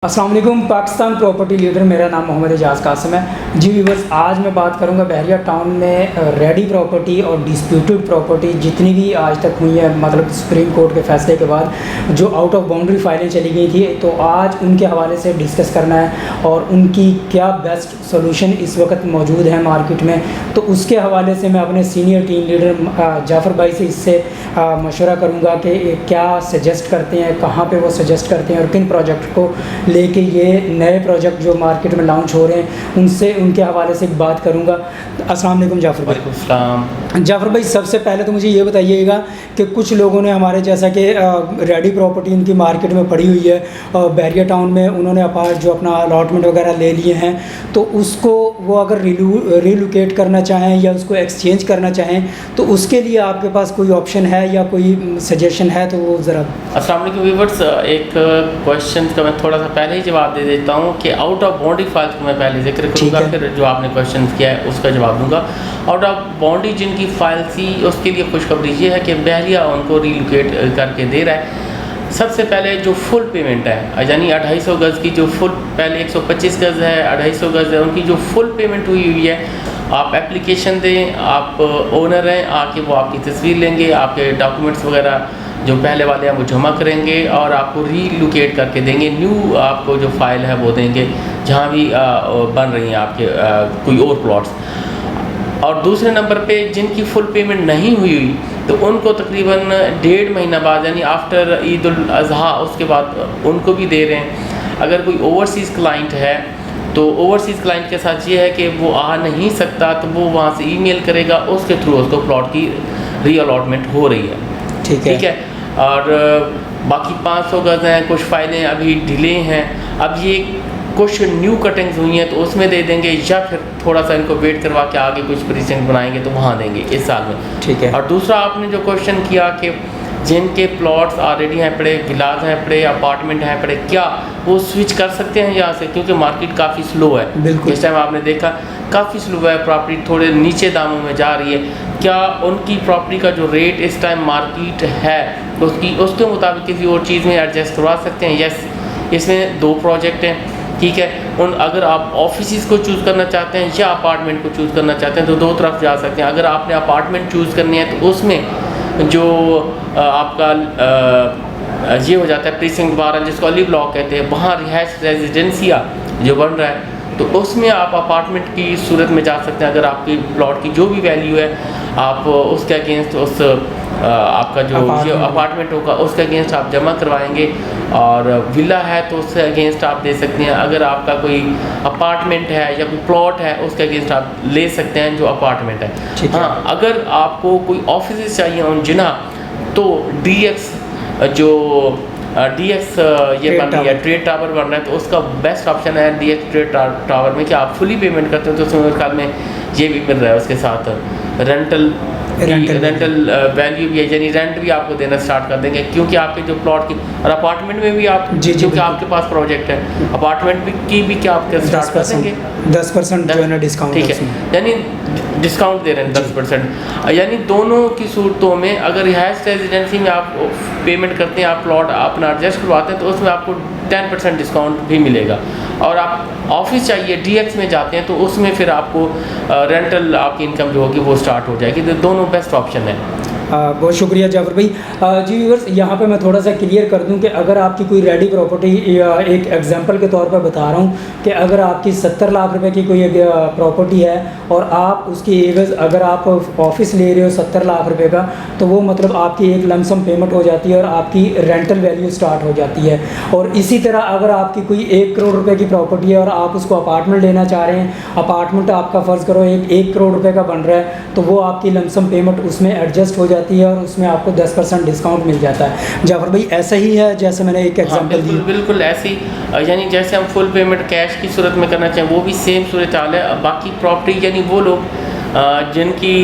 अस्सलाम वालेकुम। Pakistan property leader, मेरा नाम मोहम्मद एजाज़ कासिम है। जी व्यूअर्स, आज मैं बात करूंगा बहरिया टाउन में रेडी प्रॉपर्टी और डिस्प्यूटेड प्रॉपर्टी जितनी भी आज तक हुई है, मतलब सुप्रीम कोर्ट के फैसले के बाद जो आउट ऑफ बाउंड्री फाइलें चली गई थी, तो आज उनके हवाले से डिस्कस करना है और उनकी क्या बेस्ट सोल्यूशन इस वक्त मौजूद है मार्केट में। तो उसके हवाले से मैं अपने सीनियर टीम लीडर जाफ़र भाई से इससे मशवरा करूँगा कि क्या सजेस्ट करते हैं, कहाँ पर वो सजेस्ट करते हैं और किन प्रोजेक्ट को लेके ये नए प्रोजेक्ट जो मार्केट में लॉन्च हो रहे हैं उनसे, उनके हवाले से बात करूंगा। अस्सलाम वालेकुम जाफ़र भाई। वालेकुम सलाम। जाफ़र भाई, सबसे पहले तो मुझे ये बताइएगा कि कुछ लोगों ने हमारे जैसा कि रेडी प्रॉपर्टी उनकी मार्केट में पड़ी हुई है और बहरिया टाउन में उन्होंने अपार्ट जो अपना अलॉटमेंट वगैरह ले लिए हैं, तो उसको वो अगर रिलोकेट करना चाहें या उसको एक्सचेंज करना चाहें तो उसके लिए आपके पास कोई ऑप्शन है या कोई सजेशन है, तो वो ज़रा। अस्सलाम वालेकुम व्यूअर्स, एक क्वेश्चन का मैं थोड़ा सा पहले ही जवाब दे देता हूँ कि आउट ऑफ बाउंड्री फाइल्स को मैं पहले जिक्र करूँगा, फिर जो आपने क्वेश्चन किया है उसका जवाब दूँगा। आउट ऑफ बाउंड्री जिनकी फाइल थी उसके लिए खुशखबरी ये है कि बहरिया उनको रिलोकेट करके दे रहा है। सबसे पहले जो फुल पेमेंट है, यानी 250 गज़ की जो फुल, पहले 125 गज़ है, 250 गज़ है, उनकी जो फुल पेमेंट हुई है, आप एप्लीकेशन दें, आप ओनर हैं, आके वो आपकी तस्वीर लेंगे, आपके डॉक्यूमेंट्स वगैरह जो पहले वाले हैं वो जमा करेंगे और आपको रीलोकेट करके देंगे। न्यू आपको जो फाइल है वो देंगे जहाँ भी बन रही हैं आपके कोई और प्लॉट्स। और दूसरे नंबर पे जिनकी फुल पेमेंट नहीं हुई तो उनको तकरीबन 1.5 महीना बाद, यानी आफ्टर ईद उल अज़हा, उसके बाद उनको भी दे रहे हैं। अगर कोई ओवरसीज़ क्लाइंट है तो ओवरसीज़ क्लाइंट के साथ ये है कि वो आ नहीं सकता तो वो वहाँ से ईमेल करेगा, उसके थ्रू उसको प्लॉट की री अलॉटमेंट हो रही है। ठीक है। और बाकी 500 गज़ हैं, कुछ फाइलें अभी डिले हैं, अब ये कुछ न्यू कटिंग्स हुई हैं तो उसमें दे देंगे, या फिर थोड़ा सा इनको वेट करवा के आगे कुछ प्रीसेंट बनाएंगे तो वहाँ देंगे इस साल में। ठीक है। और दूसरा आपने जो क्वेश्चन किया कि जिनके प्लॉट्स ऑलरेडी हैं पड़े, विलाज हैं पड़े, अपार्टमेंट हैं पड़े, क्या वो स्विच कर सकते हैं यहाँ से, क्योंकि मार्केट काफ़ी स्लो है। बिल्कुल। इस टाइम आपने देखा काफ़ी स्लो है, प्रॉपर्टी थोड़े नीचे दामों में जा रही है। क्या उनकी प्रॉपर्टी का जो रेट इस टाइम मार्केट है उसके मुताबिक किसी और चीज़ में एडजस्ट करवा सकते हैं? यस, इसमें 2 प्रोजेक्ट हैं। ठीक है। अगर आप ऑफिस को चूज़ करना चाहते हैं या अपार्टमेंट को चूज़ करना चाहते हैं तो 2 तरफ जा सकते हैं। अगर आपने अपार्टमेंट चूज़ करनी है तो उसमें जो आपका ये हो जाता है प्रीसिंक्ट 12, जिसको अली ब्लॉक कहते हैं, वहाँ रिहाइश रेजिडेंसिया जो बन रहा है, तो उसमें आप अपार्टमेंट की सूरत में जा सकते हैं। अगर आपकी प्लॉट की जो भी वैल्यू है आप उसके अगेंस्ट उस आपका जो ये अपार्टमेंट होगा उसके अगेंस्ट आप जमा करवाएंगे, और विला है तो उससे अगेंस्ट आप दे सकते हैं। अगर आपका कोई अपार्टमेंट है या कोई प्लॉट है उसके अगेंस्ट आप ले सकते हैं जो अपार्टमेंट है। हाँ, अगर आपको कोई ऑफिस चाहिए उन जिना, तो DX जो DX ये बन रही है, ट्रेड टावर बन रहा है, तो उसका बेस्ट ऑप्शन है DX ट्रेड टावर में कि आप फुली पेमेंट करते हो तो उसमें मेरे ख्याल में ये भी मिल रहा है, उसके साथ रेंटल वैल्यू भी है, यानी रेंट भी आपको देना स्टार्ट कर देंगे, क्योंकि आपके जो प्लॉट की और अपार्टमेंट में भी आप क्योंकि आपके पास प्रोजेक्ट है अपार्टमेंट की भी क्या आपके स्टार्ट कर देंगे 10% जो है ना डिस्काउंट। ठीक है, यानी डिस्काउंट दे रहे हैं 10%। यानी दोनों की सूरतों में अगर रिहाइश रेजिडेंसी में आप पेमेंट करते हैं, आप प्लॉट अपना एडजस्ट करवाते हैं तो उसमें आपको 10% डिस्काउंट भी मिलेगा। और आप ऑफिस चाहिए DX में जाते हैं तो उसमें फिर आपको रेंटल आपकी इनकम जो होगी वो स्टार्ट हो जाएगी। तो दोनों बेस्ट ऑप्शन है। बहुत शुक्रिया जाफ़र भाई। जी व्यूअर्स, यहाँ पे मैं थोड़ा सा क्लियर कर दूँ कि अगर आपकी कोई रेडी प्रॉपर्टी, या एक एग्जांपल के तौर पर बता रहा हूँ कि अगर आपकी 70 लाख रुपए की कोई प्रॉपर्टी है और आप उसकी एवज अगर आप ऑफिस ले रहे हो 70 लाख रुपए का, तो वो मतलब आपकी एक लमसम पेमेंट हो जाती है और आपकी रेंटल वैल्यू स्टार्ट हो जाती है। और इसी तरह अगर आपकी कोई 1 करोड़ रुपये की प्रॉपर्टी है और आप उसको अपार्टमेंट लेना चाह रहे हैं, अपार्टमेंट आपका फ़र्ज़ करो 1 करोड़ रुपये का बन रहा है, तो वो आपकी लमसम पेमेंट उसमें एडजस्ट हो जाती है और उसमें आपको 10% डिस्काउंट मिल जाता है। जाफ़र भाई, ऐसा ही है जैसे मैंने एक एग्जांपल दी? बिल्कुल ऐसी, यानी जैसे हम फुल पेमेंट कैश की सूरत में करना चाहें वो भी सेम सूरत हाल है। बाकी प्रॉपर्टी यानी वो लोग जिनकी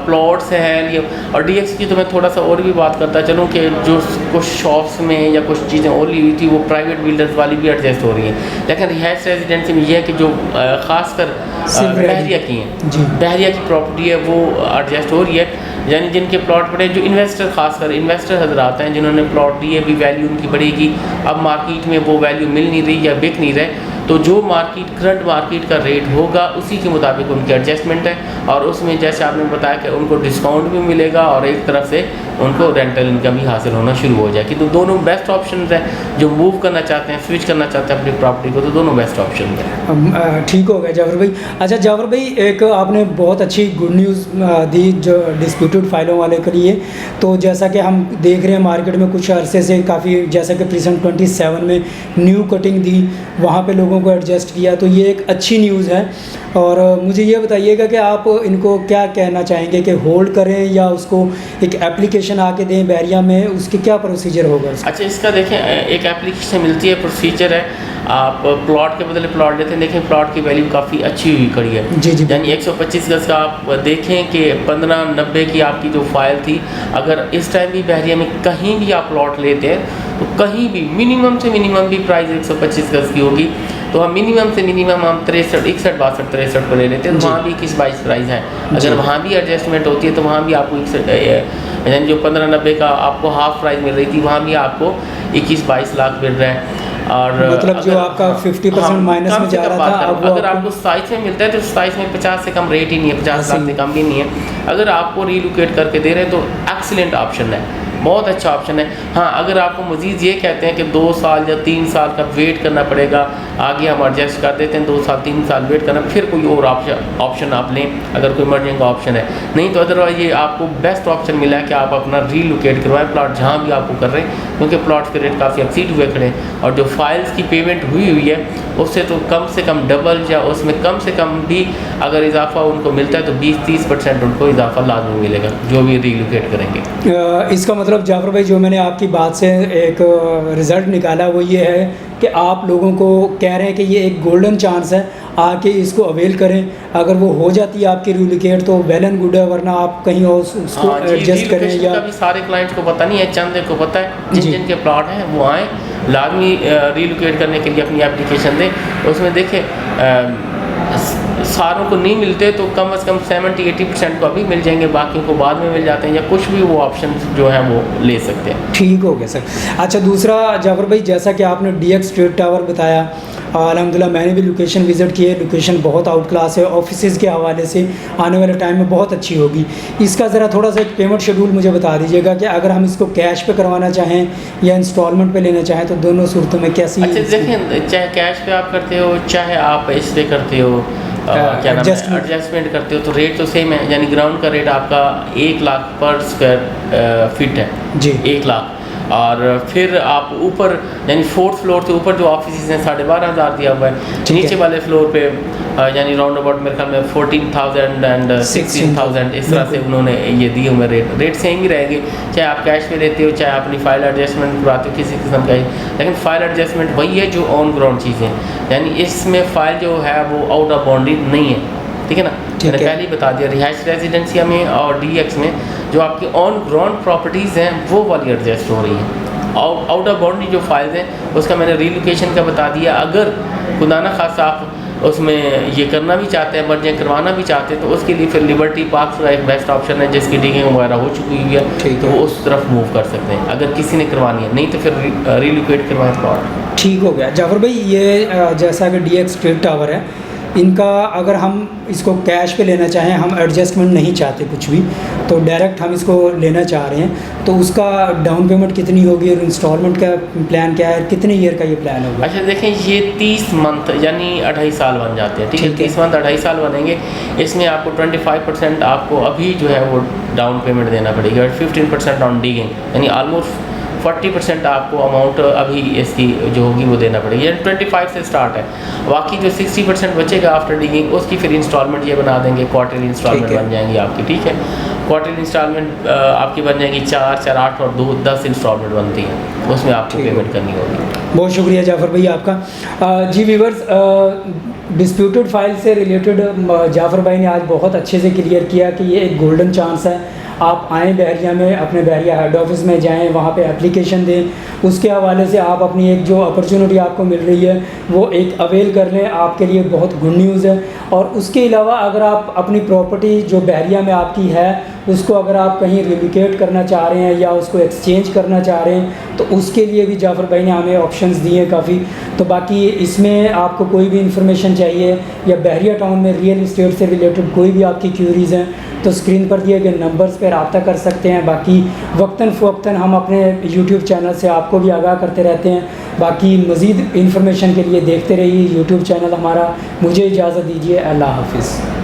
प्लॉट्स हैं, और DX की तो मैं थोड़ा सा और भी बात करता चलूँ कि जो कुछ शॉप्स में या कुछ चीज़ें और ली हुई थी वो प्राइवेट बिल्डर्स वाली भी एडजस्ट हो रही हैं, लेकिन रिहाइश रेजिडेंसी में ये है कि जो ख़ासकर बहरिया की हैं, बहरिया की प्रॉपर्टी है वो एडजस्ट हो रही है। यानी जिनके प्लॉट पड़े, जो इन्वेस्टर, खासकर इन्वेस्टर हजरात हैं जिन्होंने प्लॉट लिए, भी वैल्यू उनकी बढ़ेगी। अब मार्केट में वो वैल्यू मिल नहीं रही या बिक नहीं रहे, तो जो करंट मार्केट का रेट होगा उसी के मुताबिक उनकी एडजस्टमेंट है, और उसमें जैसे आपने बताया कि उनको डिस्काउंट भी मिलेगा और एक तरफ से उनको रेंटल इनकम भी हासिल होना शुरू हो जाएगी। तो दोनों बेस्ट ऑप्शन हैं, जो मूव करना चाहते हैं, स्विच करना चाहते हैं अपनी प्रॉपर्टी को, तो दोनों बेस्ट ऑप्शन हैं। ठीक हो गया जाफर भाई। अच्छा जाफर भाई, एक आपने बहुत अच्छी गुड न्यूज़ दी जो डिस्प्यूटेड फाइलों वाले के लिए। तो जैसा कि हम देख रहे हैं मार्केट में कुछ अरसे से काफ़ी, जैसा कि प्रीसेंट 27 में न्यू कटिंग दी, वहाँ पे लोगों को एडजस्ट किया, तो ये एक अच्छी न्यूज़ है। और मुझे ये बताइएगा कि आप इनको क्या कहना चाहेंगे कि होल्ड करें या उसको एक एप्लीकेशन आके दें बहरिया में, उसके क्या प्रोसीजर होगा? अच्छा, इसका देखें, एक एप्लीकेशन मिलती है, प्रोसीजर है, आप प्लॉट के बदले प्लॉट लेते हैं। देखें प्लॉट की वैल्यू काफ़ी अच्छी हुई खड़ी है जी जी, यानी 125 गज़ का आप देखें कि 1590 की आपकी जो फाइल थी, अगर इस टाइम भी बहरिया में कहीं भी आप प्लॉट लेते हैं तो कहीं भी मिनिमम से मिनिमम भी प्राइस 125 गज़ की होगी, तो हम मिनिमम से मिनिमम हम 63, 61, 62, 63 पर ले लेते हैं, तो वहाँ भी 21-22 प्राइस है। अगर वहाँ भी एडजस्टमेंट होती है तो वहाँ भी आपको यानी जो 1590 का आपको हाफ प्राइस मिल रही थी, वहाँ भी आपको 21-22 लाख मिल रहा है। और मतलब जो आपका 50% माइनस में जा रहा था, अब अगर आपको साइज में मिलता है तो साइज में 50 से कम रेट ही नहीं है, 50 लाख से कम भी नहीं है। अगर आपको रीलोकेट करके दे रहे हैं तो एक्सीलेंट ऑप्शन है, बहुत अच्छा ऑप्शन है। हाँ, अगर आपको मज़ीद ये कहते हैं कि 2 साल या 3 साल का वेट करना पड़ेगा, आगे हम एडजस्ट कर देते हैं, 2 साल 3 साल वेट करना, फिर कोई और ऑप्शन आप लें अगर कोई मर्जिंग का ऑप्शन है। नहीं तो अदरवाइज ये आपको बेस्ट ऑप्शन मिला है कि आप अपना रीलोकेट करवाएं प्लॉट जहाँ भी आपको कर रहे हैं, क्योंकि प्लॉट के रेट काफ़ी एक्सीड हुए खड़े हैं, और जो फाइल्स की पेमेंट हुई है उससे तो कम से कम डबल या उसमें कम से कम भी अगर इजाफा उनको मिलता है तो 20-30% उनको इजाफा लाजमी मिलेगा जो भी रीलोकेट करेंगे। इसका मतलब जाफर भाई, जो मैंने आपकी बात से एक रिज़ल्ट निकाला वो ये है कि आप लोगों को कह रहे हैं कि ये एक गोल्डन चांस है, आके इसको अवेल करें। अगर वो हो जाती है आपकी रीलोकेट तो वेल एंड गुड है, वरना आप कहीं और उसको एडजस्ट करें। या भी सारे क्लाइंट्स को पता नहीं है, चंद को पता है, जिन के प्लॉट हैं वो आएँ, लाजमी रीलोकेट करने के लिए अपनी एप्लीकेशन दें। उसमें देखें सारों को नहीं मिलते तो कम से कम 70-80% को अभी मिल जाएंगे, बाकियों को बाद में मिल जाते हैं, या कुछ भी वो ऑप्शन जो है वो ले सकते हैं। ठीक हो गया सर। अच्छा, दूसरा जाफर भाई, जैसा कि आपने DX स्ट्रीट टावर बताया, अल्हम्दुलिल्लाह मैंने भी लोकेशन विज़िट की है, लोकेशन बहुत आउट क्लास है, ऑफिसेज़ के हवाले से आने वाले टाइम में बहुत अच्छी होगी। इसका ज़रा थोड़ा सा एक पेमेंट शेड्यूल मुझे बता दीजिएगा कि अगर हम इसको कैश पे करवाना चाहें या इंस्टॉलमेंट पे लेना चाहें तो दोनों सूरतों में कैसी? अच्छा देखें, चाहे कैश पे आप करते हो चाहे आप इस पे करते हो, क्या नाम है, एडजस्टमेंट करते हो, तो रेट तो सेम है। यानी ग्राउंड का रेट आपका 1 लाख पर स्क्वायर फीट है जी, 1 लाख। और फिर आप ऊपर यानी 4th फ्लोर से ऊपर जो ऑफिस हैं 12,500 दिया हुआ है, नीचे वाले फ्लोर पे यानी राउंड अबाउट मेरे ख्याल में 14,000 एंड 16,000 इस तरह से उन्होंने ये दिए हुए रेट सेम ही रहेंगे, चाहे आप कैश पे लेते हो चाहे अपनी फाइल एडजस्टमेंट करवाते हो किसी किस्म का ही। लेकिन फाइल एडजस्टमेंट वही है जो ऑन ग्राउंड चीज़ें, यानी इसमें फाइल जो है वो आउट ऑफ बाउंड्री नहीं है, ठीक है ना। मैंने पहले ही बता दिया, रिहाइश रेजिडेंसिया में और DX में जो आपकी ऑन ग्राउंड प्रॉपर्टीज़ हैं वो वाली एडजस्ट हो रही हैं। आउट ऑफ बाउंड्री जो फाइल्स हैं उसका मैंने रीलोकेशन का बता दिया। अगर खुदा ना खासा आप उसमें ये करना भी चाहते हैं, मर्जें करवाना भी चाहते हैं, तो उसके लिए फिर लिबर्टी पार्क का एक बेस्ट ऑप्शन है जिसकी डिगिंग वगैरह हो चुकी हुई है, तो वो उस तरफ मूव कर सकते हैं अगर किसी ने करवानी है, नहीं तो फिर रीलोकेट करवाएं प्लॉट। ठीक हो गया जाफर भाई। ये जैसा कि DX स्ट्रीट टावर है, इनका अगर हम इसको कैश पे लेना चाहें, हम एडजस्टमेंट नहीं चाहते कुछ भी, तो डायरेक्ट हम इसको लेना चाह रहे हैं, तो उसका डाउन पेमेंट कितनी होगी और इंस्टॉलमेंट का प्लान क्या है, कितने ईयर का ये प्लान होगा? अच्छा देखें, ये 30 मंथ यानी 2.5 साल बन जाते हैं, ठीक है। 30 मंथ 2.5 साल बनेंगे। इसमें आपको 25% आपको अभी जो है वो डाउन पेमेंट देना पड़ेगी और 15% ऑन डिगिंग, यानी ऑलमोस्ट 40% आपको अमाउंट अभी इसकी जो होगी वो देना पड़ेगी, यानी 25 से स्टार्ट है। बाकी जो 60% बचेगा आफ्टर डिगिंग उसकी फिर इंस्टॉलमेंट ये बना देंगे, क्वार्टरली इंस्टॉलमेंट बन जाएंगी आपकी, ठीक है। क्वार्टरली इंस्टॉलमेंट आपकी बन जाएंगी 4, 4, 8 और 2, 10 इंस्टॉलमेंट बनती हैं, उसमें आपको पेमेंट करनी होगी। बहुत शुक्रिया जाफर भाई आपका। जी व्यूअर्स, डिस्प्यूटेड फाइल से रिलेटेड जाफर भाई ने आज बहुत अच्छे से क्लियर किया कि ये एक गोल्डन चांस है। आप आएँ बहरिया में, अपने बहरिया हेड ऑफिस में जाएं, वहाँ पे एप्लीकेशन दें, उसके हवाले से आप अपनी एक जो अपॉर्चुनिटी आपको मिल रही है वो एक अवेल कर लें, आपके लिए बहुत गुड न्यूज़ है। और उसके अलावा अगर आप अपनी प्रॉपर्टी जो बहरिया में आपकी है उसको अगर आप कहीं रिलोकेट करना चाह रहे हैं या उसको एक्सचेंज करना चाह रहे हैं तो उसके लिए भी जाफ़र भाई ने हमें ऑप्शंस दिए हैं काफ़ी। तो बाकी इसमें आपको कोई भी इंफॉर्मेशन चाहिए या बहरिया टाउन में रियल इस्टेट से रिलेटेड कोई भी आपकी क्यूरीज़ हैं तो स्क्रीन पर दिए गए नंबर्स पर रब्ता कर सकते हैं। बाकी वक्तन फ़वक्तन हम अपने यूट्यूब चैनल से आपको भी आगाह करते रहते हैं। बाकी मज़ीद इन्फॉर्मेशन के लिए देखते रहिए यूट्यूब चैनल हमारा। मुझे इजाज़त दीजिए, अल्लाह हाफ़िज़।